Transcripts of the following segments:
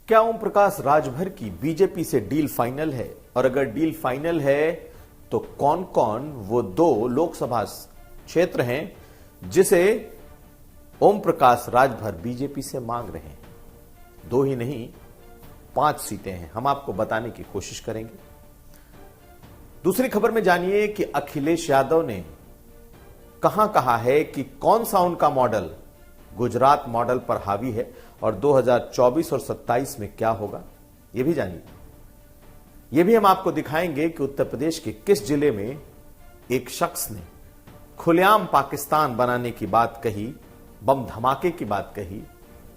क्या ओम प्रकाश राजभर की बीजेपी से डील फाइनल है? और अगर डील फाइनल है तो कौन कौन वो दो लोकसभा क्षेत्र हैं जिसे ओम प्रकाश राजभर बीजेपी से मांग रहे हैं? दो ही नहीं, 5 सीटें हैं। हम आपको बताने की कोशिश करेंगे। दूसरी खबर में जानिए कि अखिलेश यादव ने कहां कहा है कि कौन सा उनका मॉडल गुजरात मॉडल पर हावी है और 2024 और 27 में क्या होगा, यह भी जानिए। यह भी हम आपको दिखाएंगे कि उत्तर प्रदेश के किस जिले में एक शख्स ने खुलेआम पाकिस्तान बनाने की बात कही, बम धमाके की बात कही।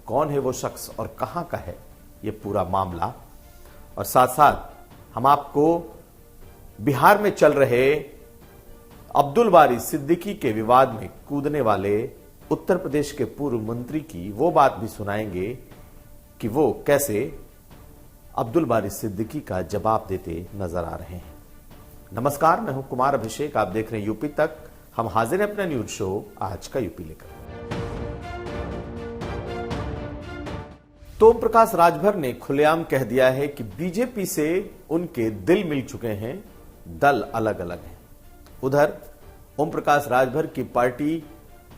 कौन है वो शख्स और कहां का है यह पूरा मामला, और साथ साथ हम आपको बिहार में चल रहे अब्दुल बारी सिद्दीकी के विवाद में कूदने वाले उत्तर प्रदेश के पूर्व मंत्री की वो बात भी सुनाएंगे कि वो कैसे अब्दुल बारी सिद्दीकी का जवाब देते नजर आ रहे हैं। नमस्कार, मैं हूं कुमार अभिषेक, आप देख रहे हैं यूपी तक। हम हाजिर हैं अपना न्यूज शो आज का यूपी लेकर। तो ओम प्रकाश राजभर ने खुलेआम कह दिया है कि बीजेपी से उनके दिल मिल चुके हैं, दल अलग अलग हैं। उधर ओम प्रकाश राजभर की पार्टी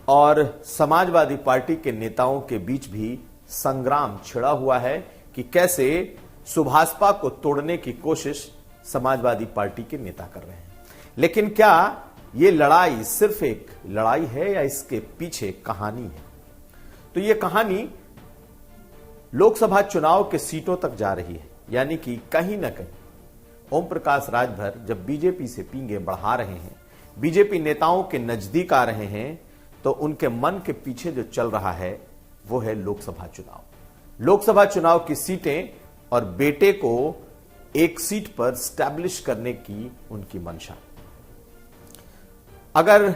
और समाजवादी पार्टी के नेताओं के बीच भी संग्राम छिड़ा हुआ है कि कैसे सुभाषपा को तोड़ने की कोशिश समाजवादी पार्टी के नेता कर रहे हैं। लेकिन क्या यह लड़ाई सिर्फ एक लड़ाई है या इसके पीछे कहानी है? तो यह कहानी लोकसभा चुनाव के सीटों तक जा रही है, यानी कि कहीं ना कहीं ओम प्रकाश राजभर जब बीजेपी से पींगे बढ़ा रहे हैं, बीजेपी नेताओं के नजदीक आ रहे हैं, तो उनके मन के पीछे जो चल रहा है वो है लोकसभा चुनाव। लोकसभा चुनाव की सीटें और बेटे को एक सीट पर स्टैब्लिश करने की उनकी मंशा। अगर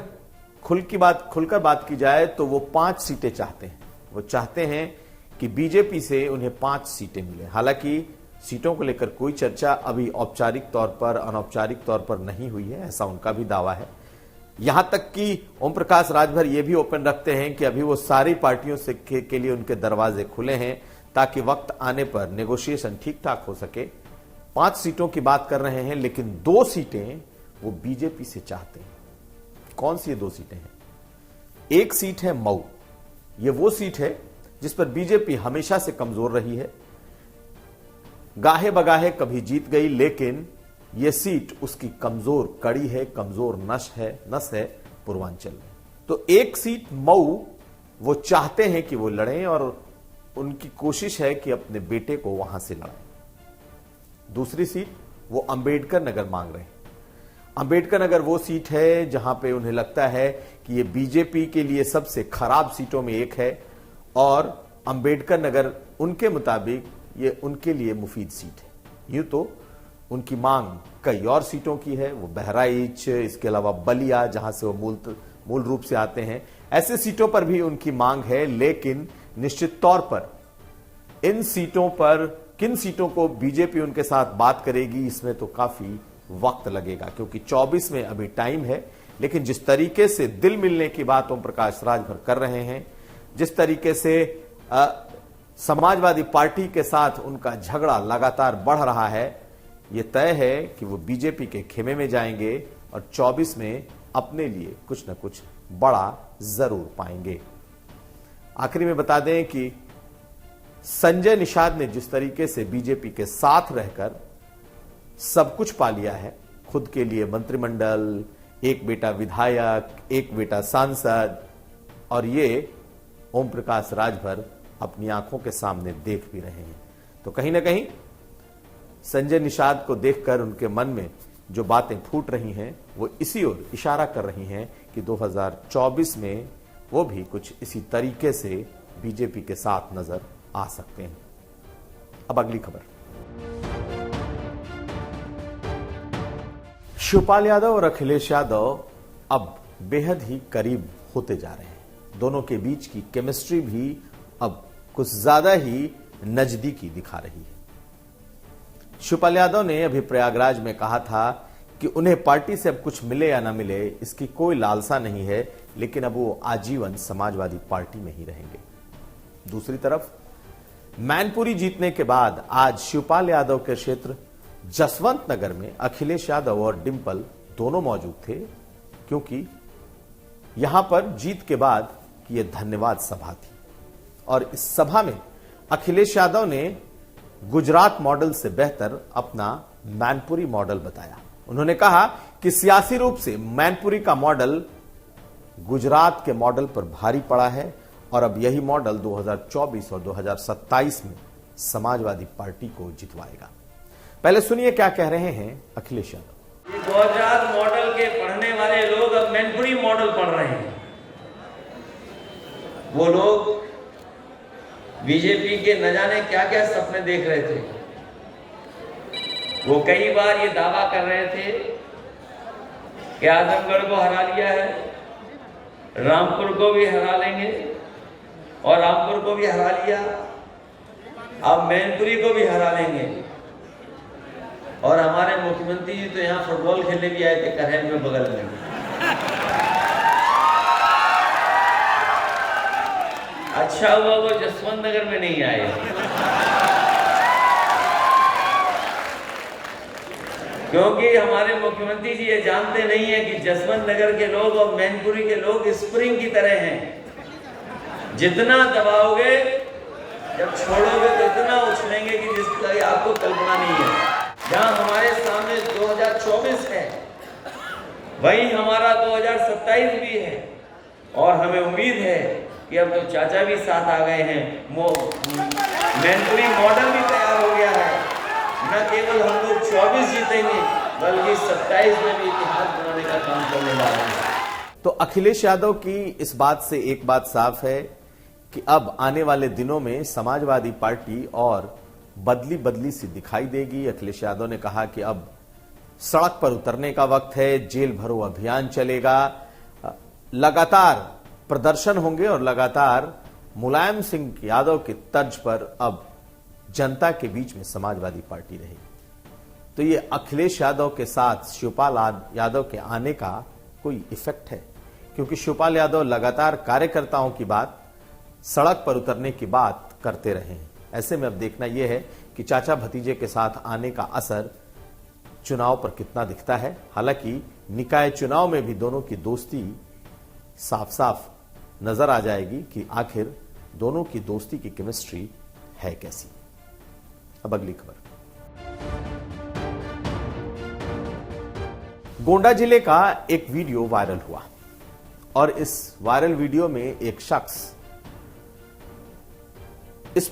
खुलकर बात की जाए तो वो 5 सीटें चाहते हैं। वो चाहते हैं कि बीजेपी से उन्हें 5 सीटें मिले। हालांकि सीटों को लेकर कोई चर्चा अभी औपचारिक तौर पर, अनौपचारिक तौर पर नहीं हुई है, ऐसा उनका भी दावा है। यहां तक कि ओम प्रकाश राजभर यह भी ओपन रखते हैं कि अभी वो सारी पार्टियों से के लिए उनके दरवाजे खुले हैं ताकि वक्त आने पर नेगोशिएशन ठीक ठाक हो सके। 5 सीटों की बात कर रहे हैं, लेकिन 2 सीटें वो बीजेपी से चाहते हैं। कौन सी ये 2 सीटें हैं? एक सीट है मऊ। ये वो सीट है जिस पर बीजेपी हमेशा से कमजोर रही है, गाहे बगाहे कभी जीत गई, लेकिन यह सीट उसकी कमजोर कड़ी है, कमजोर नस है पूर्वांचल में। तो एक सीट मऊ वो चाहते हैं कि वो लड़ें और उनकी कोशिश है कि अपने बेटे को वहां से लड़ाएं। दूसरी सीट वो अंबेडकर नगर मांग रहे हैं। अंबेडकर नगर वो सीट है जहां पे उन्हें लगता है कि ये बीजेपी के लिए सबसे खराब सीटों में एक है और अंबेडकर नगर उनके मुताबिक ये उनके लिए मुफीद सीट है। यूं तो उनकी मांग कई और सीटों की है, वो बहराइच, इसके अलावा बलिया जहां से वो मूल रूप से आते हैं, ऐसे सीटों पर भी उनकी मांग है। लेकिन निश्चित तौर पर इन सीटों पर किन सीटों को बीजेपी उनके साथ बात करेगी, इसमें तो काफी वक्त लगेगा, क्योंकि 24 में अभी टाइम है। लेकिन जिस तरीके से दिल मिलने की बात ओम प्रकाश राजभर कर रहे हैं, जिस तरीके से समाजवादी पार्टी के साथ उनका झगड़ा लगातार बढ़ रहा है, यह तय है कि वो बीजेपी के खेमे में जाएंगे और 24 में अपने लिए कुछ न कुछ बड़ा जरूर पाएंगे। आखिरी में बता दें कि संजय निषाद ने जिस तरीके से बीजेपी के साथ रहकर सब कुछ पा लिया है, खुद के लिए मंत्रिमंडल, एक बेटा विधायक, एक बेटा सांसद, और ये ओम प्रकाश राजभर अपनी आंखों के सामने देख भी रहे हैं। तो कहीं ना कहीं संजय निषाद को देखकर उनके मन में जो बातें फूट रही हैं वो इसी ओर इशारा कर रही हैं कि 2024 में वो भी कुछ इसी तरीके से बीजेपी के साथ नजर आ सकते हैं। अब अगली खबर। शिवपाल यादव और अखिलेश यादव अब बेहद ही करीब होते जा रहे हैं। दोनों के बीच की केमिस्ट्री भी अब कुछ ज्यादा ही नजदीकी दिखा रही है। शिवपाल यादव ने अभी प्रयागराज में कहा था कि उन्हें पार्टी से अब कुछ मिले या ना मिले इसकी कोई लालसा नहीं है, लेकिन अब वो आजीवन समाजवादी पार्टी में ही रहेंगे। दूसरी तरफ मैनपुरी जीतने के बाद आज शिवपाल यादव के क्षेत्र जसवंत नगर में अखिलेश यादव और डिंपल दोनों मौजूद थे, क्योंकि यहां पर जीत के बाद की यह धन्यवाद सभा थी। और इस सभा में अखिलेश यादव ने गुजरात मॉडल से बेहतर अपना मैनपुरी मॉडल बताया। उन्होंने कहा कि सियासी रूप से मैनपुरी का मॉडल गुजरात के मॉडल पर भारी पड़ा है और अब यही मॉडल 2024 और 2027 में समाजवादी पार्टी को जितवाएगा। पहले सुनिए क्या कह रहे हैं अखिलेश यादव। गुजरात मॉडल के पढ़ने वाले लोग अब मैनपुरी मॉडल पढ़ रहे हैं। वो लोग बीजेपी के न जाने क्या क्या सपने देख रहे थे। वो कई बार ये दावा कर रहे थे कि आजमगढ़ को हरा लिया है, रामपुर को भी हरा लेंगे और रामपुर को भी हरा लिया, अब मैनपुरी को भी हरा लेंगे। और हमारे मुख्यमंत्री जी तो यहाँ फुटबॉल खेलने भी आए थे करहल में, बगल में। अच्छा हुआ वो जसवंत नगर में नहीं आए, क्योंकि हमारे मुख्यमंत्री जी ये जानते नहीं है कि जसवंत नगर के लोग और मैनपुरी के लोग स्प्रिंग की तरह हैं। जितना दबाओगे, जब छोड़ोगे तो इतना उछलेंगे कि जिसकी आपको कल्पना नहीं है। जहां हमारे सामने 2024 है, वहीं हमारा 2027 भी है। और हमें उम्मीद है कि अब तो चाचा भी साथ आ गए हैं, मैनपुरी मॉडल भी तैयार हो गया है। न केवल हम लोग 24 जीतेंगे, बल्कि 27 में भी इतिहास बनाने का काम करने वाले हैं। तो अखिलेश यादव की इस बात से एक बात साफ है कि अब आने वाले दिनों में समाजवादी पार्टी और बदली बदली सी दिखाई देगी। अखिलेश यादव ने कहा कि अब सड़क पर उतरने का वक्त है, जेल भरो अभियान चलेगा, लगातार प्रदर्शन होंगे और लगातार मुलायम सिंह यादव के तर्ज पर अब जनता के बीच में समाजवादी पार्टी रहेगी। तो ये अखिलेश यादव के साथ शिवपाल यादव के आने का कोई इफेक्ट है, क्योंकि शिवपाल यादव लगातार कार्यकर्ताओं की बात, सड़क पर उतरने की बात करते रहे हैं। ऐसे में अब देखना यह है कि चाचा भतीजे के साथ आने का असर चुनाव पर कितना दिखता है। हालांकि निकाय चुनाव में भी दोनों की दोस्ती साफ साफ नजर आ जाएगी कि आखिर दोनों की दोस्ती की केमिस्ट्री है कैसी। अब अगली खबर। गोंडा जिले का एक वीडियो वायरल हुआ और इस वायरल वीडियो में एक शख्स उस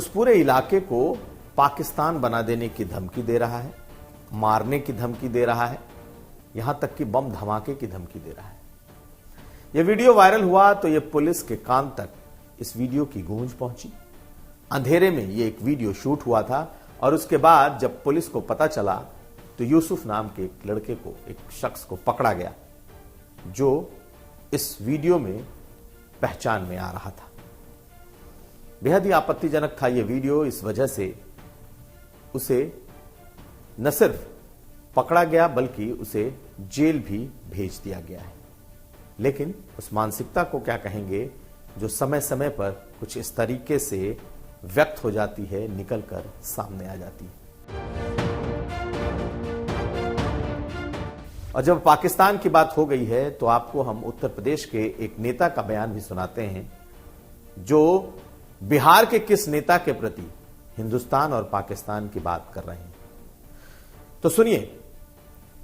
पूरे इलाके को पाकिस्तान बना देने की धमकी दे रहा है, मारने की धमकी दे रहा है, यहां तक कि बम धमाके की धमकी दे रहा है। यह वीडियो वायरल हुआ तो यह पुलिस के कान तक इस वीडियो की गूंज पहुंची। अंधेरे में यह एक वीडियो शूट हुआ था और उसके बाद जब पुलिस को पता चला तो यूसुफ नाम के एक लड़के को, एक शख्स को पकड़ा गया जो इस वीडियो में पहचान में आ रहा था। बेहद ही आपत्तिजनक था यह वीडियो, इस वजह से उसे न सिर्फ पकड़ा गया बल्कि उसे जेल भी भेज दिया गया है। लेकिन उस मानसिकता को क्या कहेंगे जो समय समय पर कुछ इस तरीके से व्यक्त हो जाती है, निकलकर सामने आ जाती है। और जब पाकिस्तान की बात हो गई है तो आपको हम उत्तर प्रदेश के एक नेता का बयान भी सुनाते हैं जो बिहार के किस नेता के प्रति हिंदुस्तान और पाकिस्तान की बात कर रहे हैं। तो सुनिए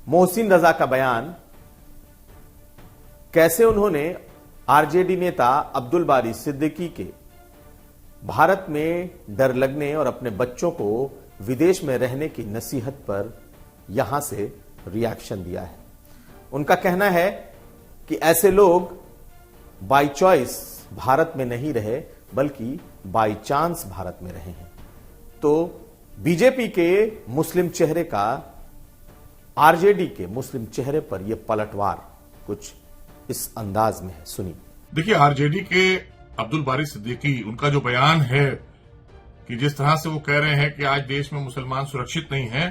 मोहसिन रजा का बयान, कैसे उन्होंने आरजेडी नेता अब्दुल बारी सिद्दीकी के भारत में डर लगने और अपने बच्चों को विदेश में रहने की नसीहत पर यहां से रिएक्शन दिया है। उनका कहना है कि ऐसे लोग बाय चॉइस भारत में नहीं रहे बल्कि बाय चांस भारत में रहे हैं। तो बीजेपी के मुस्लिम चेहरे का आरजेडी के मुस्लिम चेहरे पर यह पलटवार कुछ इस अंदाज में है। सुनिए। देखिए, आरजेडी के अब्दुल बारी सिद्दीकी, उनका जो बयान है कि जिस तरह से वो कह रहे हैं कि आज देश में मुसलमान सुरक्षित नहीं है,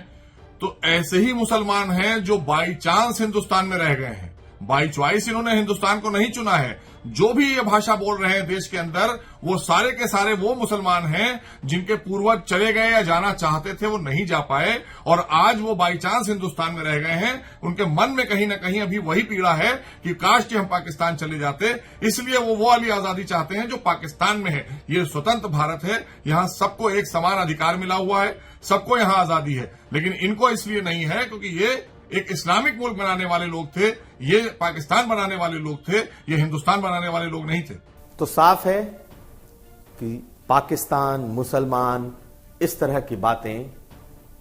तो ऐसे ही मुसलमान हैं जो बाई चांस हिंदुस्तान में रह गए हैं, बाई चॉइस इन्होंने हिंदुस्तान को नहीं चुना है। जो भी ये भाषा बोल रहे हैं देश के अंदर, वो सारे के सारे वो मुसलमान हैं जिनके पूर्वज चले गए या जाना चाहते थे, वो नहीं जा पाए, और आज वो बाई चांस हिंदुस्तान में रह गए हैं। उनके मन में कहीं ना कहीं अभी वही पीड़ा है कि काश कि हम पाकिस्तान चले जाते। इसलिए वो वाली आजादी चाहते हैं जो पाकिस्तान में है। ये स्वतंत्र भारत है, यहां सबको एक समान अधिकार मिला हुआ है, सबको यहां आजादी है। लेकिन इनको इसलिए नहीं है क्योंकि ये एक इस्लामिक मुल्क बनाने वाले लोग थे, ये पाकिस्तान बनाने वाले लोग थे, ये हिंदुस्तान बनाने वाले लोग नहीं थे। तो साफ है कि पाकिस्तान, मुसलमान, इस तरह की बातें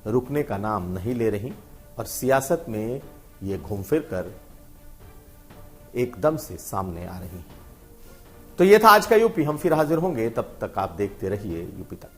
रुकने का नाम नहीं ले रही और सियासत में ये घूम फिर कर एकदम से सामने आ रही हैं। तो ये था आज का यूपी। हम फिर हाजिर होंगे, तब तक आप देखते रहिए यूपी तक।